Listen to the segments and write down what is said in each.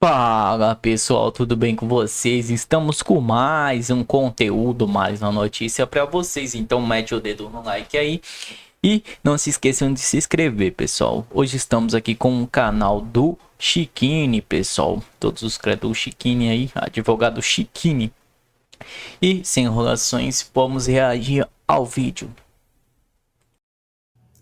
Fala pessoal, tudo bem com vocês? Estamos com mais um conteúdo, mais uma notícia para vocês. Então mete o dedo no like aí e não se esqueçam de se inscrever, pessoal. Hoje estamos aqui com o canal do Chiquini, pessoal. Todos os créditos do Chiquini aí, advogado Chiquini. E sem enrolações, vamos reagir ao vídeo.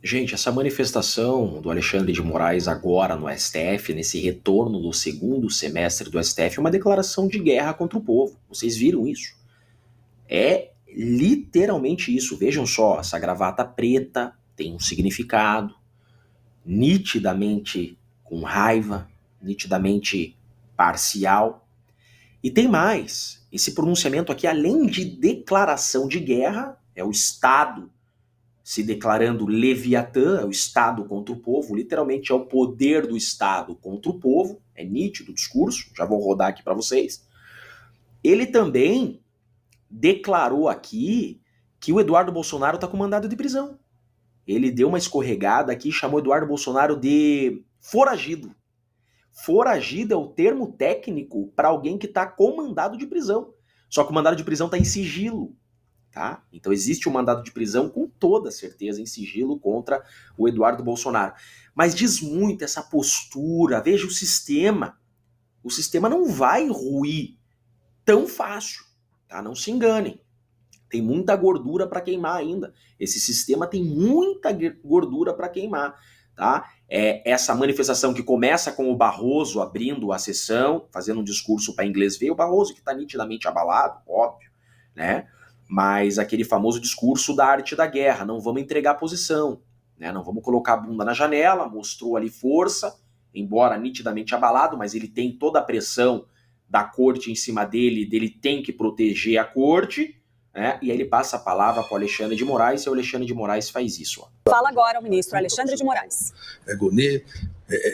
Gente, essa manifestação do Alexandre de Moraes agora no STF, nesse retorno do segundo semestre do STF, é uma declaração de guerra contra o povo. Vocês viram isso? É literalmente isso. Vejam só, essa gravata preta tem um significado, nitidamente com raiva, nitidamente parcial. E tem mais. Esse pronunciamento aqui, além de declaração de guerra, é o Estado se declarando Leviatã, é o Estado contra o povo, literalmente é o poder do Estado contra o povo, é nítido o discurso, já vou rodar aqui para vocês. Ele também declarou aqui que o Eduardo Bolsonaro está com mandado de prisão. Ele deu uma escorregada aqui e chamou Eduardo Bolsonaro de foragido. Foragido é o termo técnico para alguém que está com mandado de prisão. Só que o mandado de prisão está em sigilo. Tá? Então existe um mandado de prisão com toda certeza em sigilo contra o Eduardo Bolsonaro. Mas diz muito essa postura, veja o sistema. O sistema não vai ruir tão fácil, tá? Não se enganem. Tem muita gordura para queimar ainda. Esse sistema tem muita gordura para queimar, tá? Essa manifestação que começa com o Barroso abrindo a sessão, fazendo um discurso para inglês ver, o Barroso que está nitidamente abalado, óbvio, né? Mas aquele famoso discurso da arte da guerra, não vamos entregar a posição, né? Não vamos colocar a bunda na janela, mostrou ali força, embora nitidamente abalado, mas ele tem toda a pressão da corte em cima dele tem que proteger a corte, né? E aí ele passa a palavra para o Alexandre de Moraes, e o Alexandre de Moraes faz isso. Ó. Fala agora o ministro Alexandre de Moraes. Gonê,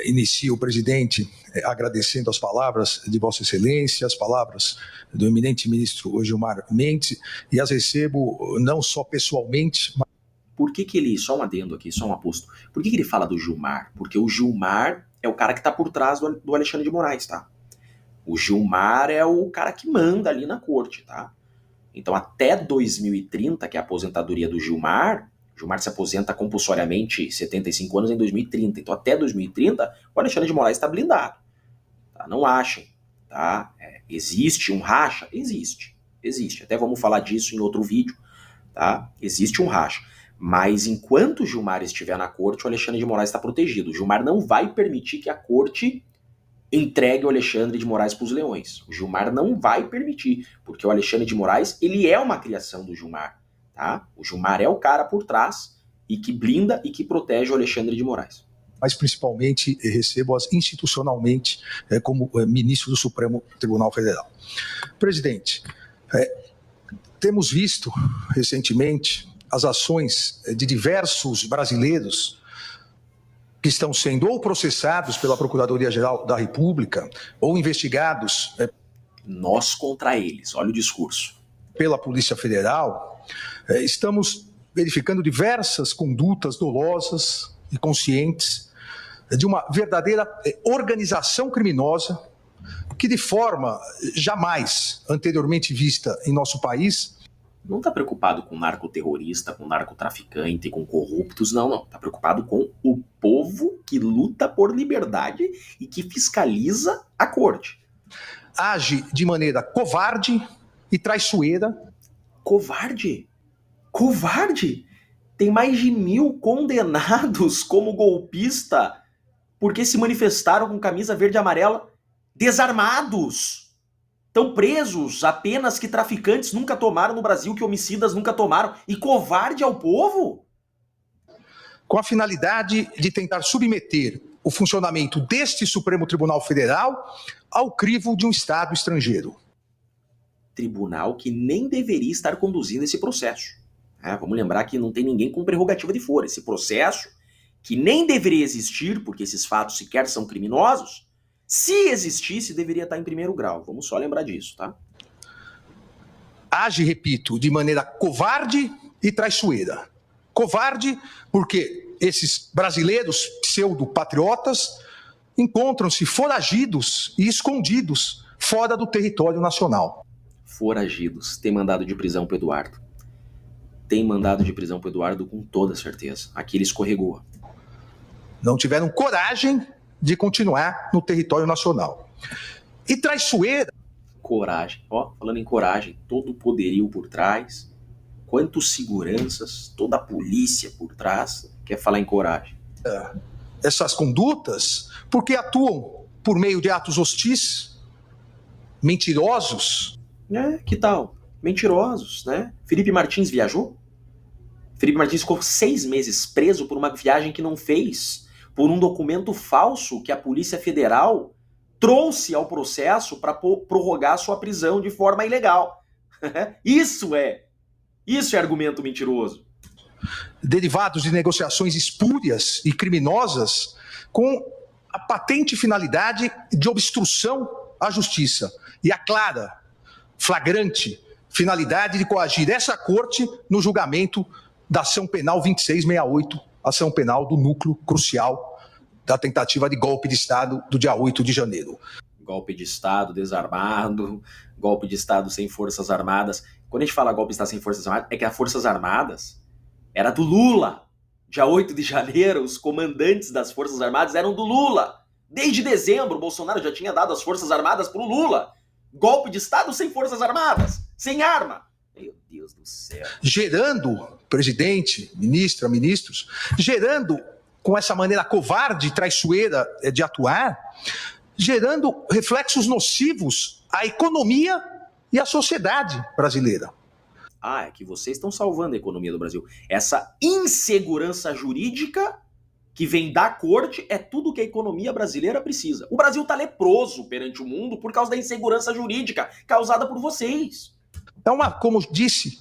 inicia o presidente agradecendo as palavras de Vossa Excelência, as palavras do eminente ministro Gilmar Mendes, e as recebo não só pessoalmente, mas... Por que ele, só um adendo aqui, só um aposto, por que ele fala do Gilmar? Porque o Gilmar é o cara que está por trás do Alexandre de Moraes, tá? O Gilmar é o cara que manda ali na corte, tá? Então até 2030, que é a aposentadoria do Gilmar se aposenta compulsoriamente 75 anos em 2030. Então até 2030 o Alexandre de Moraes está blindado. Tá? Não achem. Tá? Existe um racha? Existe. Até vamos falar disso em outro vídeo. Tá? Existe um racha. Mas enquanto o Gilmar estiver na corte, o Alexandre de Moraes está protegido. O Gilmar não vai permitir que a corte entregue o Alexandre de Moraes para os leões. O Gilmar não vai permitir, porque o Alexandre de Moraes, ele é uma criação do Gilmar. Tá? O Gilmar é o cara por trás e que blinda e que protege o Alexandre de Moraes. Mas principalmente recebo-as institucionalmente como ministro do Supremo Tribunal Federal. Presidente, temos visto recentemente as ações de diversos brasileiros que estão sendo ou processados pela Procuradoria-Geral da República ou investigados... Nós contra eles, olha o discurso. ...pela Polícia Federal, estamos verificando diversas condutas dolosas e conscientes de uma verdadeira organização criminosa que, de forma jamais anteriormente vista em nosso país... Não está preocupado com narcoterrorista, com narcotraficante, com corruptos, não. Está preocupado com o povo que luta por liberdade e que fiscaliza a corte. Age de maneira covarde e traiçoeira. Covarde? Covarde? Tem mais de 1000 condenados como golpista porque se manifestaram com camisa verde e amarela desarmados. Estão presos apenas que traficantes nunca tomaram no Brasil, que homicidas nunca tomaram. E covarde ao povo? Com a finalidade de tentar submeter o funcionamento deste Supremo Tribunal Federal ao crivo de um Estado estrangeiro. Tribunal que nem deveria estar conduzindo esse processo. Vamos lembrar que não tem ninguém com prerrogativa de foro. Esse processo, que nem deveria existir, porque esses fatos sequer são criminosos, se existisse, deveria estar em primeiro grau. Vamos só lembrar disso, tá? Age, repito, de maneira covarde e traiçoeira. Covarde porque esses brasileiros pseudo-patriotas encontram-se foragidos e escondidos fora do território nacional. Foragidos. Tem mandado de prisão pro Eduardo. Tem mandado de prisão pro Eduardo com toda certeza. Aqui ele escorregou. Não tiveram coragem de continuar no território nacional. E traiçoeira. Coragem. Ó, falando em coragem, todo o poderio por trás, quantos seguranças, toda a polícia por trás, quer falar em coragem. Essas condutas, porque atuam por meio de atos hostis, mentirosos. Que tal? Mentirosos, né? Felipe Martins viajou? Felipe Martins ficou 6 meses preso por uma viagem que não fez, por um documento falso que a Polícia Federal trouxe ao processo para prorrogar sua prisão de forma ilegal. Isso é argumento mentiroso. Derivados de negociações espúrias e criminosas com a patente finalidade de obstrução à justiça e a clara, flagrante finalidade de coagir essa corte no julgamento da ação penal 2668, ação penal do núcleo crucial da tentativa de golpe de Estado do dia 8 de janeiro. Golpe de Estado desarmado, golpe de Estado sem forças armadas. Quando a gente fala golpe de Estado sem forças armadas, é que as forças armadas era do Lula. Dia 8 de janeiro, os comandantes das forças armadas eram do Lula. Desde dezembro, o Bolsonaro já tinha dado as forças armadas pro Lula. Golpe de Estado sem forças armadas, sem arma. Meu Deus do céu. Gerando, presidente, ministros, gerando com essa maneira covarde e traiçoeira de atuar, gerando reflexos nocivos à economia e à sociedade brasileira. É que vocês estão salvando a economia do Brasil. Essa insegurança jurídica que vem da corte é tudo que a economia brasileira precisa. O Brasil está leproso perante o mundo por causa da insegurança jurídica causada por vocês. Como disse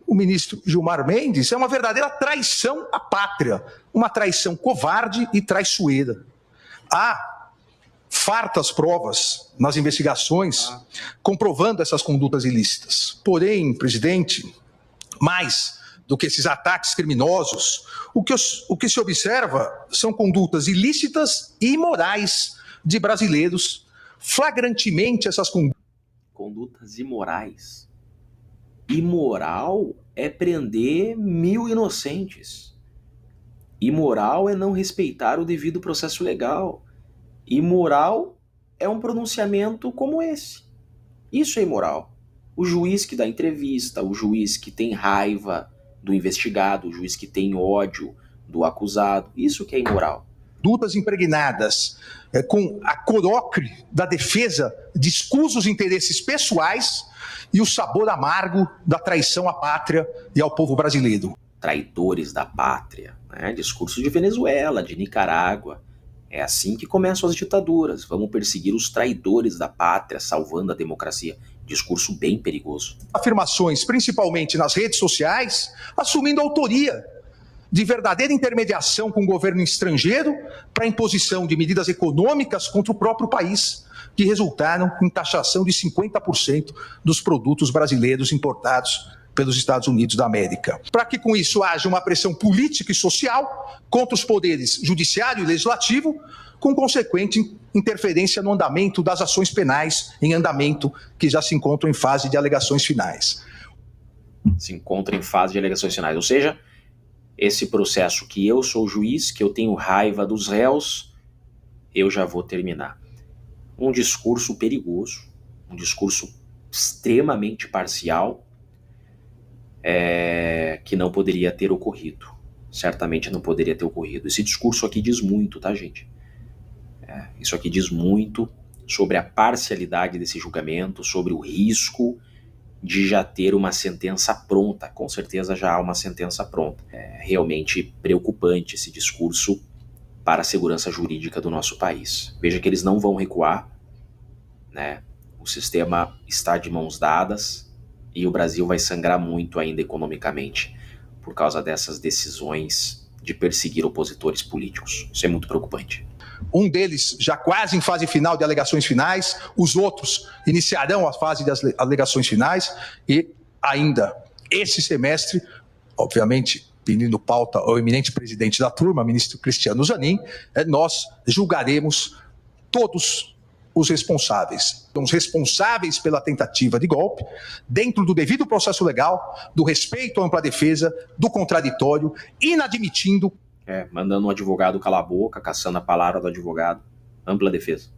o ministro Gilmar Mendes, é uma verdadeira traição à pátria, uma traição covarde e traiçoeira. Há fartas provas nas investigações comprovando essas condutas ilícitas. Porém, presidente, mais do que esses ataques criminosos, o que se observa são condutas ilícitas e imorais de brasileiros, flagrantemente essas condutas imorais. Imoral é prender 1000 inocentes. Imoral é não respeitar o devido processo legal. Imoral é um pronunciamento como esse. Isso é imoral. O juiz que dá entrevista, o juiz que tem raiva do investigado, o juiz que tem ódio do acusado, isso que é imoral. Condutas impregnadas com a corocre da defesa de escusos interesses pessoais e o sabor amargo da traição à pátria e ao povo brasileiro. Traidores da pátria, né? Discurso de Venezuela, de Nicarágua. É assim que começam as ditaduras. Vamos perseguir os traidores da pátria, salvando a democracia. Discurso bem perigoso. Afirmações, principalmente nas redes sociais, assumindo autoria de verdadeira intermediação com o governo estrangeiro para a imposição de medidas econômicas contra o próprio país, que resultaram em taxação de 50% dos produtos brasileiros importados pelos Estados Unidos da América. Para que com isso haja uma pressão política e social contra os poderes judiciário e legislativo, com consequente interferência no andamento das ações penais em andamento que já se encontram em fase de alegações finais. Se encontra em fase de alegações finais, ou seja, esse processo que eu sou juiz, que eu tenho raiva dos réus, eu já vou terminar. Um discurso perigoso, um discurso extremamente parcial, que não poderia ter ocorrido. Certamente não poderia ter ocorrido. Esse discurso aqui diz muito, tá, gente? Isso aqui diz muito sobre a parcialidade desse julgamento, sobre o risco de já ter uma sentença pronta. Com certeza já há uma sentença pronta. É realmente preocupante esse discurso para a segurança jurídica do nosso país. Veja que eles não vão recuar, né? O sistema está de mãos dadas e o Brasil vai sangrar muito ainda economicamente por causa dessas decisões de perseguir opositores políticos. Isso é muito preocupante. Um deles já quase em fase final de alegações finais, os outros iniciarão a fase das alegações finais e ainda esse semestre, obviamente, pedindo pauta ao eminente presidente da turma, ministro Cristiano Zanin, nós julgaremos todos os responsáveis pela tentativa de golpe, dentro do devido processo legal, do respeito à ampla defesa, do contraditório, inadmitindo... mandando um advogado calar a boca, caçando a palavra do advogado, ampla defesa.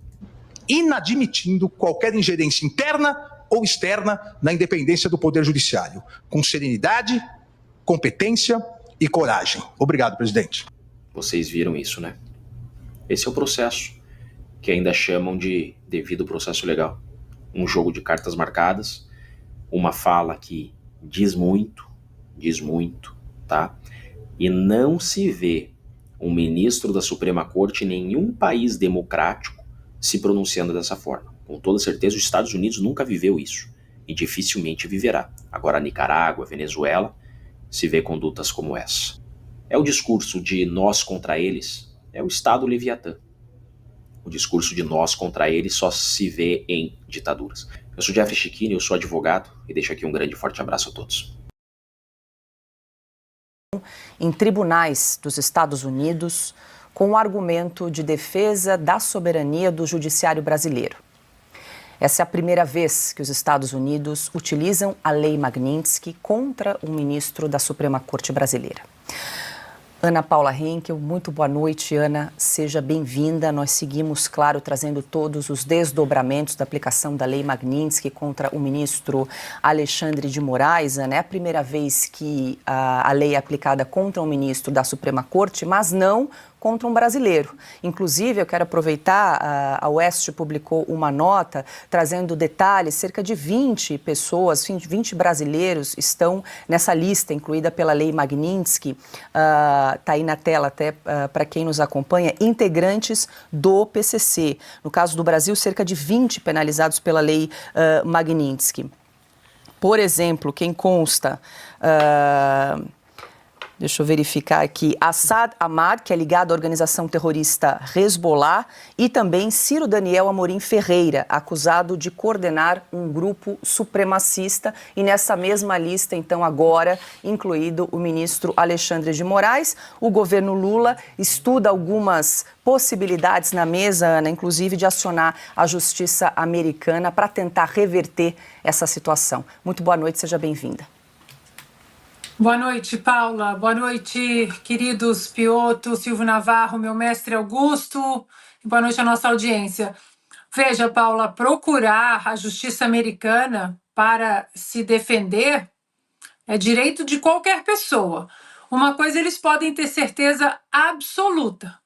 Inadmitindo qualquer ingerência interna ou externa na independência do Poder Judiciário, com serenidade, competência e coragem. Obrigado, presidente. Vocês viram isso, né? Esse é o processo, que ainda chamam de devido processo legal. Um jogo de cartas marcadas, uma fala que diz muito, tá? E não se vê um ministro da Suprema Corte em nenhum país democrático se pronunciando dessa forma. Com toda certeza, os Estados Unidos nunca viveu isso e dificilmente viverá. Agora, a Nicarágua, a Venezuela, se vê condutas como essa. É o discurso de nós contra eles, é o Estado Leviatã. O discurso de nós contra eles só se vê em ditaduras. Eu sou Jeffrey Chiquini, eu sou advogado e deixo aqui um grande e forte abraço a todos. Em tribunais dos Estados Unidos, com o argumento de defesa da soberania do judiciário brasileiro. Essa é a primeira vez que os Estados Unidos utilizam a Lei Magnitsky contra um ministro da Suprema Corte brasileira. Ana Paula Henkel, muito boa noite, Ana, seja bem-vinda. Nós seguimos, claro, trazendo todos os desdobramentos da aplicação da Lei Magnitsky contra o ministro Alexandre de Moraes. Ana, é a primeira vez que a lei é aplicada contra um ministro da Suprema Corte, mas não contra um brasileiro. Inclusive, eu quero aproveitar, a Oeste publicou uma nota trazendo detalhes, cerca de 20 pessoas, 20 brasileiros estão nessa lista, incluída pela Lei Magnitsky, está aí na tela até para quem nos acompanha, integrantes do PCC. No caso do Brasil, cerca de 20 penalizados pela Lei Magnitsky. Por exemplo, quem consta... Deixa eu verificar aqui. Assad Ahmad, que é ligado à organização terrorista Hezbollah, e também Ciro Daniel Amorim Ferreira, acusado de coordenar um grupo supremacista. E nessa mesma lista, então, agora, incluído o ministro Alexandre de Moraes. O governo Lula estuda algumas possibilidades na mesa, Ana, inclusive de acionar a justiça americana para tentar reverter essa situação. Muito boa noite, seja bem-vinda. Boa noite, Paula. Boa noite, queridos Piotto, Silvio Navarro, meu mestre Augusto. Boa noite à nossa audiência. Veja, Paula, procurar a justiça americana para se defender é direito de qualquer pessoa. Uma coisa eles podem ter certeza absoluta.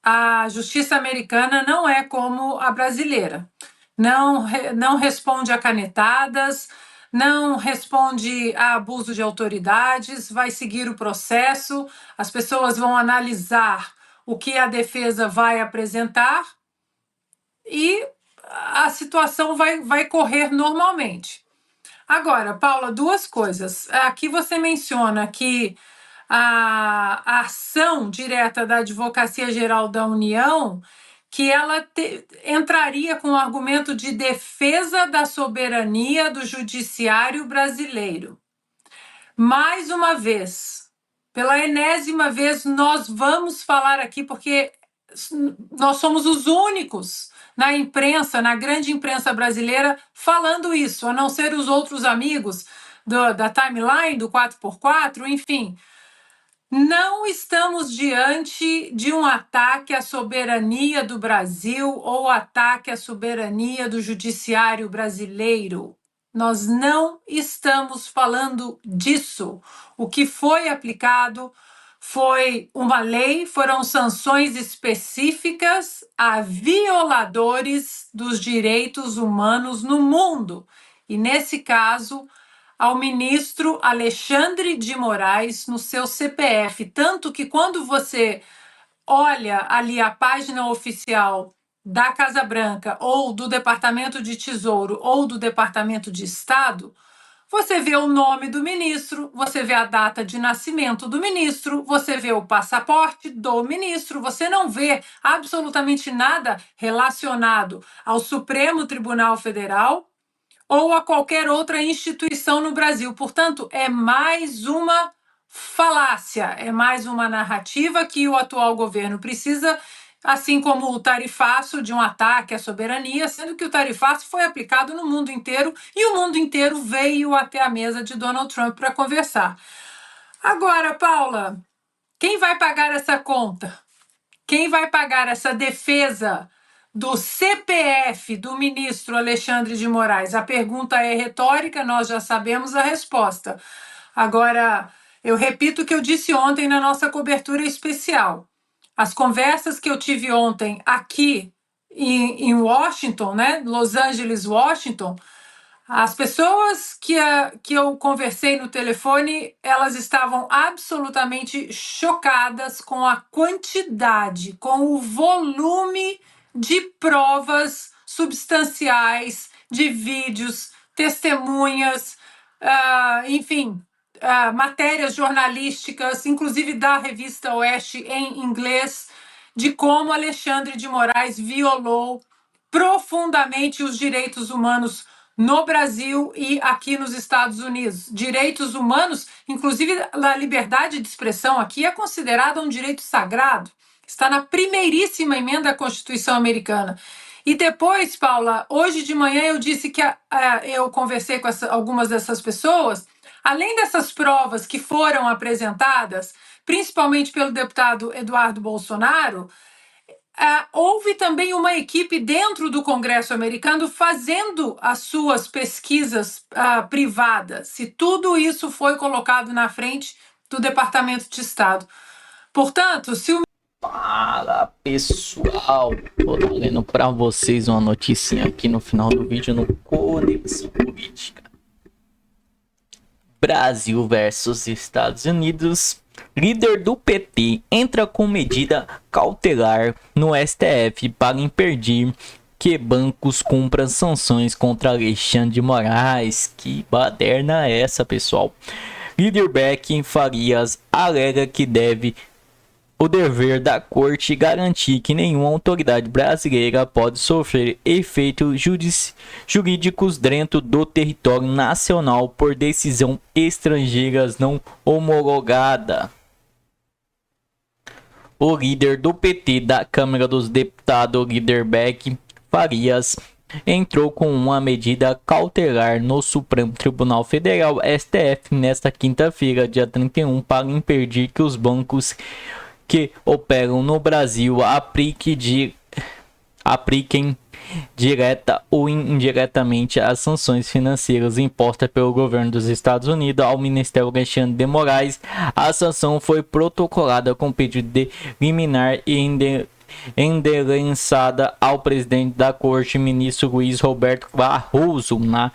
A justiça americana não é como a brasileira. Não responde a canetadas, não responde a abuso de autoridades, vai seguir o processo, as pessoas vão analisar o que a defesa vai apresentar e a situação vai correr normalmente. Agora, Paula, duas coisas. Aqui você menciona que a ação direta da Advocacia Geral da União, que ela entraria com o argumento de defesa da soberania do judiciário brasileiro. Mais uma vez, pela enésima vez, nós vamos falar aqui, porque nós somos os únicos na imprensa, na grande imprensa brasileira, falando isso, a não ser os outros amigos da Timeline, do 4x4, enfim. Não estamos diante de um ataque à soberania do Brasil ou ataque à soberania do judiciário brasileiro. Nós não estamos falando disso. O que foi aplicado foi uma lei, foram sanções específicas a violadores dos direitos humanos no mundo. E, nesse caso, ao ministro Alexandre de Moraes no seu CPF. Tanto que quando você olha ali a página oficial da Casa Branca ou do Departamento de Tesouro ou do Departamento de Estado, você vê o nome do ministro, você vê a data de nascimento do ministro, você vê o passaporte do ministro, você não vê absolutamente nada relacionado ao Supremo Tribunal Federal ou a qualquer outra instituição no Brasil. Portanto, é mais uma falácia, é mais uma narrativa que o atual governo precisa assim como o tarifaço de um ataque à soberania, sendo que o tarifaço foi aplicado no mundo inteiro e o mundo inteiro veio até a mesa de Donald Trump para conversar. Agora, Paula, quem vai pagar essa conta? Quem vai pagar essa defesa do CPF do ministro Alexandre de Moraes? A pergunta é retórica, nós já sabemos a resposta. Agora, eu repito o que eu disse ontem na nossa cobertura especial. As conversas que eu tive ontem aqui em Washington, né, Los Angeles, Washington, as pessoas que eu conversei no telefone, elas estavam absolutamente chocadas com a quantidade, com o volume de provas substanciais, de vídeos, testemunhas, enfim, matérias jornalísticas, inclusive da revista Oeste em inglês, de como Alexandre de Moraes violou profundamente os direitos humanos no Brasil e aqui nos Estados Unidos. Direitos humanos, inclusive a liberdade de expressão aqui é considerada um direito sagrado. Está na primeiríssima emenda à Constituição americana. E depois, Paula, hoje de manhã eu disse que eu conversei com algumas dessas pessoas. Além dessas provas que foram apresentadas, principalmente pelo deputado Eduardo Bolsonaro, houve também uma equipe dentro do Congresso americano fazendo as suas pesquisas privadas, se tudo isso foi colocado na frente do Departamento de Estado. Portanto, se o... Fala pessoal, tô lendo para vocês uma notícia aqui no final do vídeo no Conexão Política. Brasil versus Estados Unidos. Líder do PT entra com medida cautelar no STF para impedir que bancos cumpram sanções contra Alexandre de Moraes. Que baderna é essa, pessoal? Líder Beck Farias alega que o dever da corte garantir que nenhuma autoridade brasileira pode sofrer efeitos jurídicos dentro do território nacional por decisão estrangeiras não homologada. O líder do PT da Câmara dos Deputados, líder Beck Farias, entrou com uma medida cautelar no Supremo Tribunal Federal, STF, nesta quinta-feira, dia 31, para impedir que os bancos que operam no Brasil apliquem direta ou indiretamente as sanções financeiras impostas pelo governo dos Estados Unidos ao Ministério Alexandre de Moraes. A sanção foi protocolada com pedido de liminar e endereçada ao presidente da Corte, ministro Luiz Roberto Barroso. Na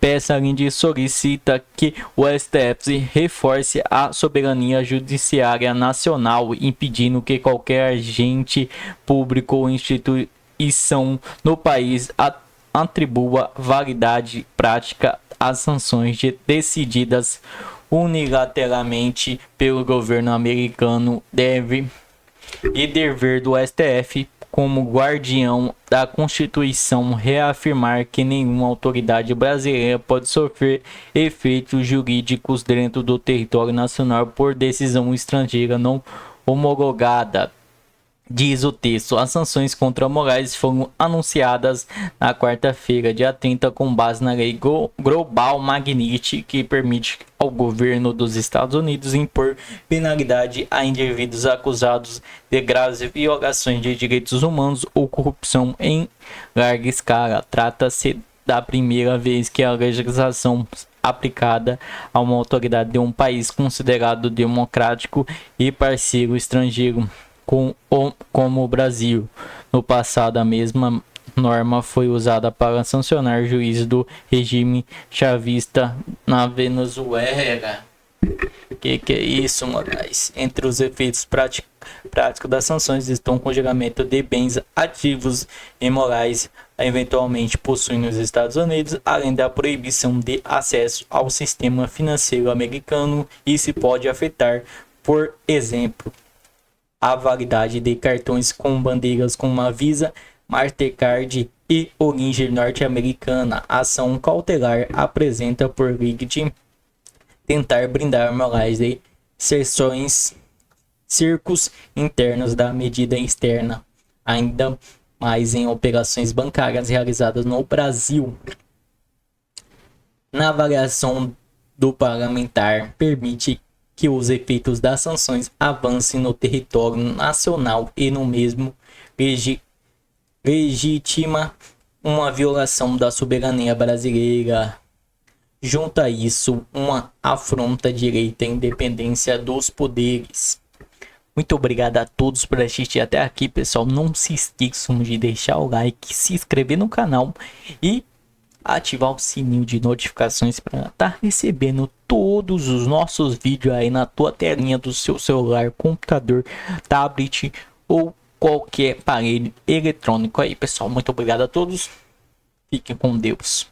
peça linda solicita que o STF reforce a soberania judiciária nacional, impedindo que qualquer agente público ou instituição no país atribua validade prática às sanções decididas unilateralmente pelo governo americano. Dever do STF, como guardião da Constituição, reafirmar que nenhuma autoridade brasileira pode sofrer efeitos jurídicos dentro do território nacional por decisão estrangeira não homologada. Diz o texto, as sanções contra Moraes foram anunciadas na quarta-feira, dia 30, com base na lei Global Magnitsky, que permite ao governo dos Estados Unidos impor penalidade a indivíduos acusados de graves violações de direitos humanos ou corrupção em larga escala. Trata-se da primeira vez que a legislação aplicada a uma autoridade de um país considerado democrático e parceiro estrangeiro como o Brasil. No passado, a mesma norma foi usada para sancionar juízes do regime chavista na Venezuela. Que é isso, Moraes? Entre os efeitos práticos das sanções estão o congelamento de bens ativos e morais eventualmente possuem nos Estados Unidos, além da proibição de acesso ao sistema financeiro americano. Isso pode afetar, por exemplo, a validade de cartões com bandeiras como a Visa, Mastercard e origem norte-americana. A ação cautelar apresenta por líquido tentar brindar Moraes de circos internos da medida externa ainda mais em operações bancárias realizadas no Brasil. Na avaliação do parlamentar, permite que os efeitos das sanções avancem no território nacional e no mesmo legitima uma violação da soberania brasileira. Junto a isso, uma afronta à direita e independência dos poderes. Muito obrigado a todos por assistir até aqui, pessoal. Não se esqueçam de deixar o like, se inscrever no canal e ativar o sininho de notificações para estar recebendo todos os nossos vídeos aí na tua telinha do seu celular, computador, tablet ou qualquer aparelho eletrônico aí, pessoal. Muito obrigado a todos. Fiquem com Deus.